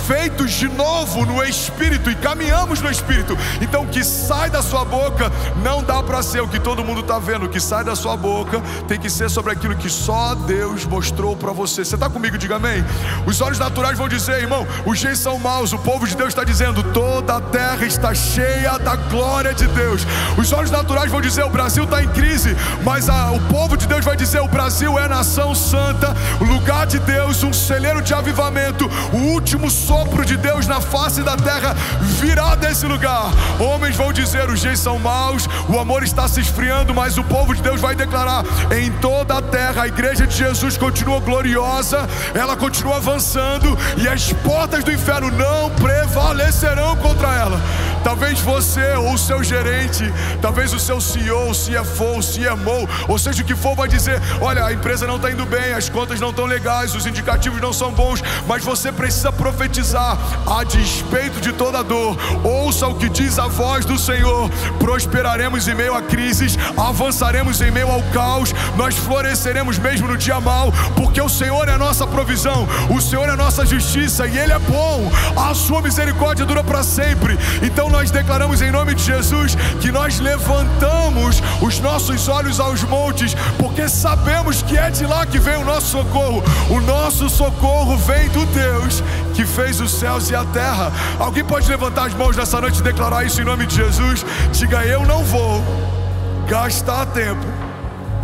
feitos de novo no Espírito e caminhamos no Espírito. Então o que sai da sua boca não dá para ser o que todo mundo está vendo. O que sai da sua boca tem que ser sobre aquilo que só Deus mostrou para você. Você está comigo? Diga amém. Os olhos naturais vão dizer: irmão, os dias são maus. O povo de Deus está dizendo: toda a terra está cheia da glória de Deus. Os olhos naturais vão dizer: o Brasil está em crise. Mas o povo de Deus vai dizer: o Brasil é nação santa, o lugar de Deus, um celeiro de avivamento. O último sopro de Deus na face da terra virá desse lugar. Homens vão dizer: os dias são maus, o amor está se esfriando, mas o povo de Deus vai declarar: em toda a terra a igreja de Jesus continua gloriosa, ela continua avançando e as portas do inferno não prevalecerão contra ela. Talvez você ou o seu gerente, talvez o seu CEO, o CFO, o CMO, ou seja o que for, vai dizer: olha, a empresa não está indo bem, as contas não estão legais, os indicativos não são bons, mas você precisa profetizar a despeito de toda dor. Ouça o que diz a voz do Senhor: prosperaremos em meio a crises, avançaremos em meio ao caos, nós floresceremos mesmo no dia mau, porque o Senhor é a nossa provisão, o Senhor é a nossa justiça e Ele é bom, a sua misericórdia dura para sempre. Então nós declaramos em nome de Jesus que nós levantamos os nossos olhos aos montes, porque sabemos que é de lá que vem o nosso socorro. O nosso socorro vem do Deus que fez os céus e a terra. Alguém pode levantar as mãos nessa noite e declarar isso em nome de Jesus? Diga: eu não vou gastar tempo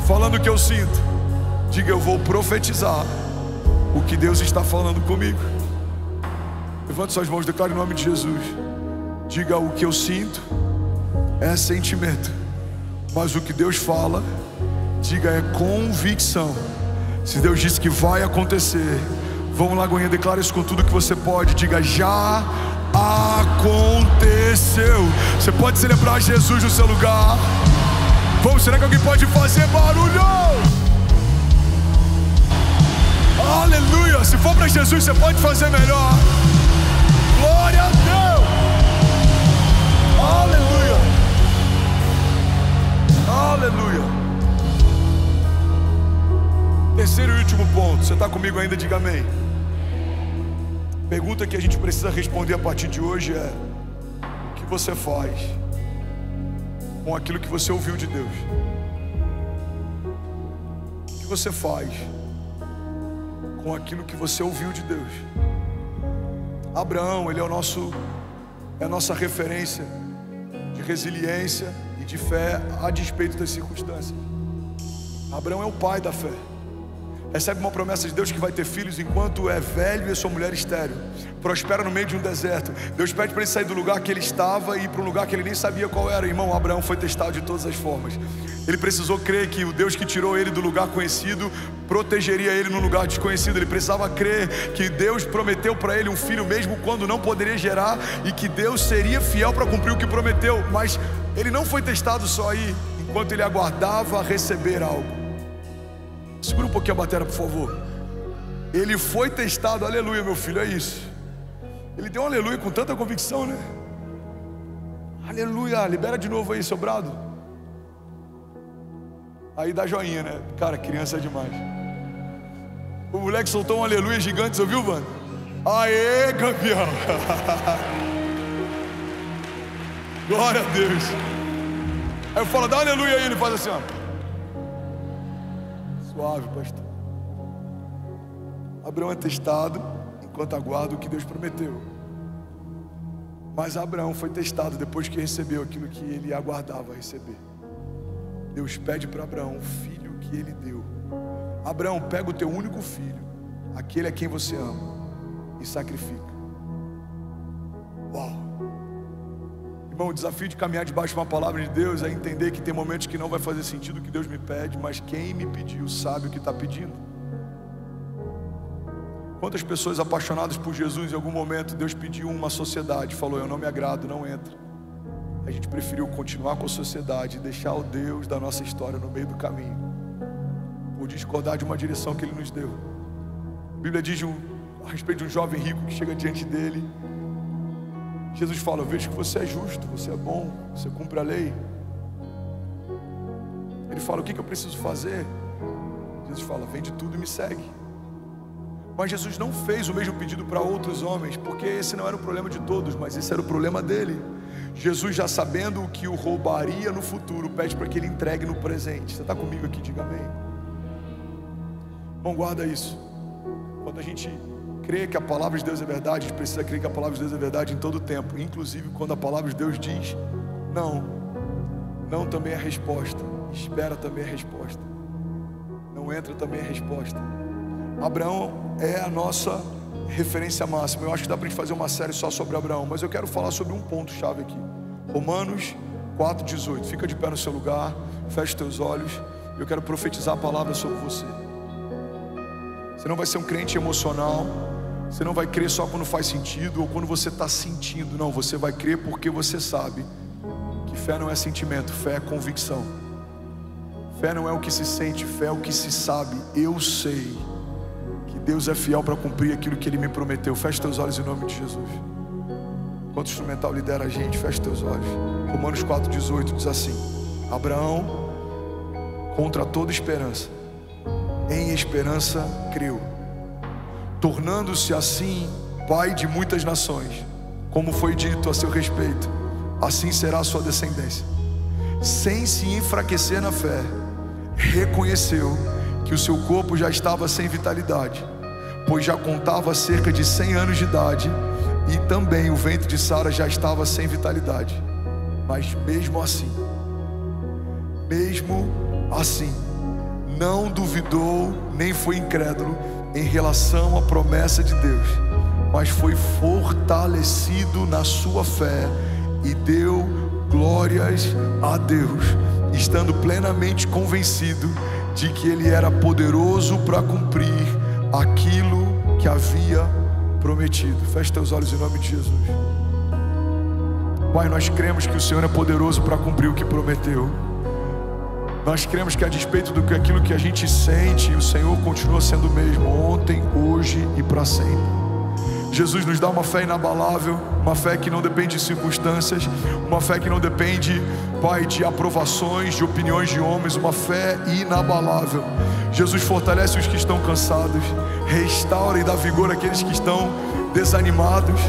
falando o que eu sinto. Diga: eu vou profetizar o que Deus está falando comigo. Levante suas mãos, declare em nome de Jesus. Diga: o que eu sinto é sentimento, mas o que Deus fala, diga, é convicção. Se Deus disse que vai acontecer, vamos lá, Goinha, declara isso com tudo que você pode. Diga: já aconteceu. Você pode celebrar Jesus no seu lugar. Vamos, será que alguém pode fazer barulho? Aleluia. Se for para Jesus, você pode fazer melhor. Glória a Deus! Aleluia! Aleluia! Terceiro e último ponto. Você está comigo ainda? Diga amém. Pergunta que a gente precisa responder a partir de hoje é: o que você faz com aquilo que você ouviu de Deus? O que você faz com aquilo que você ouviu de Deus? Abraão, ele é a nossa referência de resiliência e de fé a despeito das circunstâncias. Abraão é o pai da fé. Recebe uma promessa de Deus que vai ter filhos enquanto é velho e sua mulher estéril. Prospera no meio de um deserto. Deus pede para ele sair do lugar que ele estava e ir para um lugar que ele nem sabia qual era. Irmão, Abraão foi testado de todas as formas. Ele precisou crer que o Deus que tirou ele do lugar conhecido protegeria ele no lugar desconhecido. Ele precisava crer que Deus prometeu para ele um filho mesmo quando não poderia gerar, e que Deus seria fiel para cumprir o que prometeu. Mas ele não foi testado só aí, enquanto ele aguardava receber algo. Segura um pouquinho a bateria, por favor. Ele foi testado, aleluia, meu filho, é isso. Ele deu um aleluia com tanta convicção, né? Aleluia, libera de novo aí, seu brado. Aí dá joinha, né? Cara, criança é demais. O moleque soltou um aleluia gigante, você ouviu, mano? Aê, campeão! Glória a Deus. Aí eu falo, dá um aleluia aí, ele faz assim, ó. Suave, pastor. Abraão é testado enquanto aguarda o que Deus prometeu. Mas Abraão foi testado depois que recebeu aquilo que ele aguardava receber. Deus pede para Abraão o filho que ele deu. Abraão, pega o teu único filho, aquele a quem você ama, e sacrifica. Uau! Irmão, o desafio de caminhar debaixo de uma palavra de Deus é entender que tem momentos que não vai fazer sentido o que Deus me pede, mas quem me pediu sabe o que está pedindo. Quantas pessoas apaixonadas por Jesus, em algum momento Deus pediu uma sociedade, falou, eu não me agrado, não entra. A gente preferiu continuar com a sociedade e deixar o Deus da nossa história no meio do caminho, por discordar de uma direção que Ele nos deu. A Bíblia diz a respeito de um jovem rico que chega diante dele. Jesus fala, eu vejo que você é justo, você é bom, você cumpre a lei. Ele fala, o que eu preciso fazer? Jesus fala, vende tudo e me segue. Mas Jesus não fez o mesmo pedido para outros homens, porque esse não era o problema de todos, mas esse era o problema dele. Jesus, já sabendo o que o roubaria no futuro, pede para que ele entregue no presente. Você está comigo aqui? Diga amém. Não guarda isso. Quando a gente crê que a palavra de Deus é verdade, a gente precisa crer que a palavra de Deus é verdade em todo o tempo, inclusive quando a palavra de Deus diz não. Não também é resposta, espera também é resposta, não entra também é resposta. Abraão é a nossa referência máxima. Eu acho que dá para a gente fazer uma série só sobre Abraão, mas eu quero falar sobre um ponto-chave aqui. Romanos 4,18. Fica de pé no seu lugar, feche teus olhos. Eu quero profetizar a palavra sobre você. Você não vai ser um crente emocional. Você não vai crer só quando faz sentido ou quando você está sentindo. Não, você vai crer porque você sabe que fé não é sentimento, fé é convicção. Fé não é o que se sente, fé é o que se sabe. Eu sei que Deus é fiel para cumprir aquilo que Ele me prometeu. Feche teus olhos em nome de Jesus. Enquanto o instrumental lidera a gente, feche teus olhos. Romanos 4,18 diz assim: Abraão, contra toda esperança, em esperança creu, tornando-se assim pai de muitas nações, como foi dito a seu respeito, assim será a sua descendência. Sem se enfraquecer na fé, reconheceu que o seu corpo já estava sem vitalidade, pois já contava cerca de 100 anos de idade, e também o ventre de Sara já estava sem vitalidade. Mas mesmo assim, não duvidou nem foi incrédulo em relação à promessa de Deus, mas foi fortalecido na sua fé e deu glórias a Deus, estando plenamente convencido de que Ele era poderoso para cumprir aquilo que havia prometido. Feche teus olhos em nome de Jesus. Pai, nós cremos que o Senhor é poderoso para cumprir o que prometeu. Nós cremos que a despeito do que aquilo que a gente sente, o Senhor continua sendo o mesmo, ontem, hoje e para sempre. Jesus nos dá uma fé inabalável, uma fé que não depende de circunstâncias, uma fé que não depende, Pai, de aprovações, de opiniões de homens, uma fé inabalável. Jesus fortalece os que estão cansados, restaura e dá vigor àqueles que estão desanimados,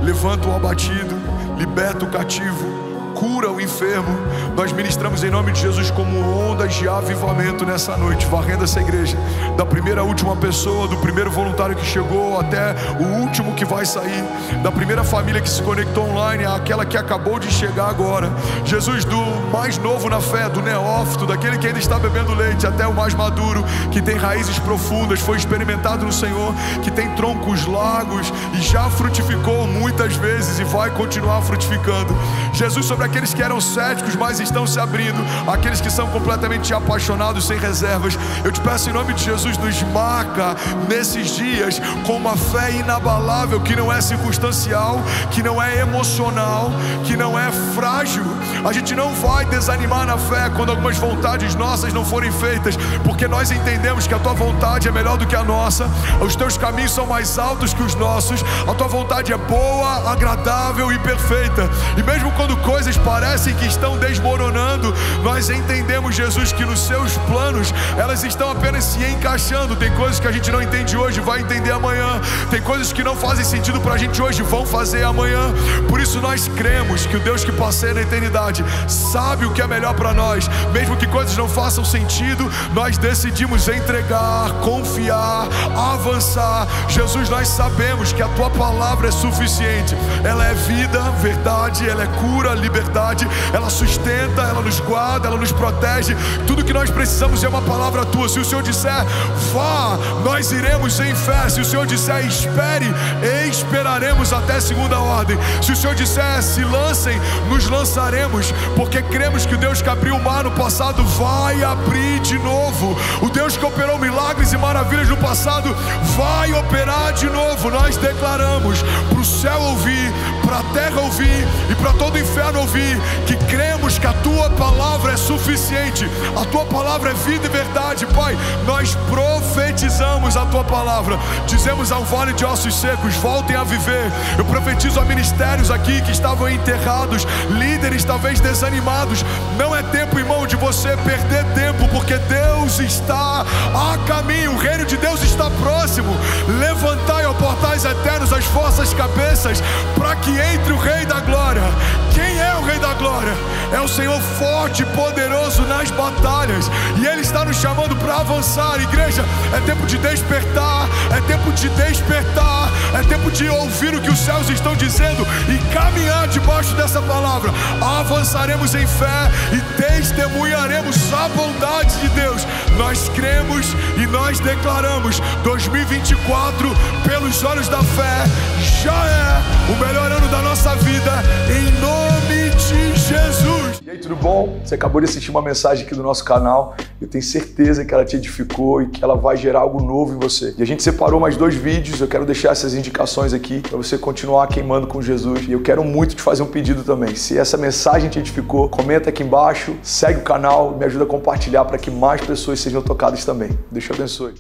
levanta o abatido, liberta o cativo, cura o enfermo. Nós ministramos em nome de Jesus como ondas de avivamento nessa noite, varrendo essa igreja, da primeira à última pessoa, do primeiro voluntário que chegou até o último que vai sair, da primeira família que se conectou online àquela que acabou de chegar agora. Jesus, do mais novo na fé, do neófito, daquele que ainda está bebendo leite, até o mais maduro, que tem raízes profundas, foi experimentado no Senhor, que tem troncos largos e já frutificou muitas vezes e vai continuar frutificando. Jesus, sobre aqueles que eram céticos, mas estão se abrindo, aqueles que são completamente apaixonados, sem reservas, eu te peço em nome de Jesus, nos marca nesses dias com uma fé inabalável, que não é circunstancial, que não é emocional, que não é frágil. A gente não vai desanimar na fé quando algumas vontades nossas não forem feitas, porque nós entendemos que a tua vontade é melhor do que a nossa, os teus caminhos são mais altos que os nossos, a tua vontade é boa, agradável e perfeita. E mesmo quando coisas parecem que estão desmoronando, nós entendemos, Jesus, que nos seus planos elas estão apenas se encaixando. Tem coisas que a gente não entende hoje, vai entender amanhã. Tem coisas que não fazem sentido pra gente hoje, vão fazer amanhã. Por isso nós cremos que o Deus que passeia na eternidade sabe o que é melhor para nós. Mesmo que coisas não façam sentido, nós decidimos entregar, confiar, avançar. Jesus, nós sabemos que a tua palavra é suficiente. Ela é vida, verdade, ela é cura, liberdade, ela sustenta, ela nos guarda, ela nos protege. Tudo que nós precisamos é uma palavra tua. Se o Senhor disser vá, nós iremos em fé. Se o Senhor disser espere, esperaremos até segunda ordem. Se o Senhor disser se lancem, nos lançaremos, porque cremos que o Deus que abriu o mar no passado vai abrir de novo. O Deus que operou milagres e maravilhas no passado vai operar de novo. Nós declaramos para o céu ouvir, para a terra ouvir e para todo o inferno ouvir, que cremos que a tua palavra é suficiente, a tua palavra é vida e verdade. Pai, nós profetizamos a tua palavra, dizemos ao vale de ossos secos, voltem a viver. Eu profetizo a ministérios aqui que estavam enterrados, líderes talvez desanimados. Não é tempo, irmão, de você perder tempo, porque Deus está a caminho, o reino de Deus está próximo. Levantai, ó portais eternos, as vossas cabeças, para que entre o Rei da Glória. Quem é o Rei da Glória? É o Senhor forte e poderoso nas batalhas, e Ele está nos chamando para avançar. Igreja, é tempo de despertar, é tempo de despertar, é tempo de ouvir o que os céus estão dizendo e caminhar debaixo dessa palavra. Avançaremos em fé e testemunharemos a bondade de Deus. Nós cremos e nós declaramos 2024 pelos olhos da fé já é o melhor ano da nossa vida, em nome de Jesus. E aí, tudo bom? Você acabou de assistir uma mensagem aqui do nosso canal. Eu tenho certeza que ela te edificou e que ela vai gerar algo novo em você. E a gente separou mais 2 vídeos. Eu quero deixar essas indicações aqui para você continuar queimando com Jesus. E eu quero muito te fazer um pedido também. Se essa mensagem te edificou, comenta aqui embaixo, segue o canal, me ajuda a compartilhar para que mais pessoas sejam tocadas também. Deus te abençoe.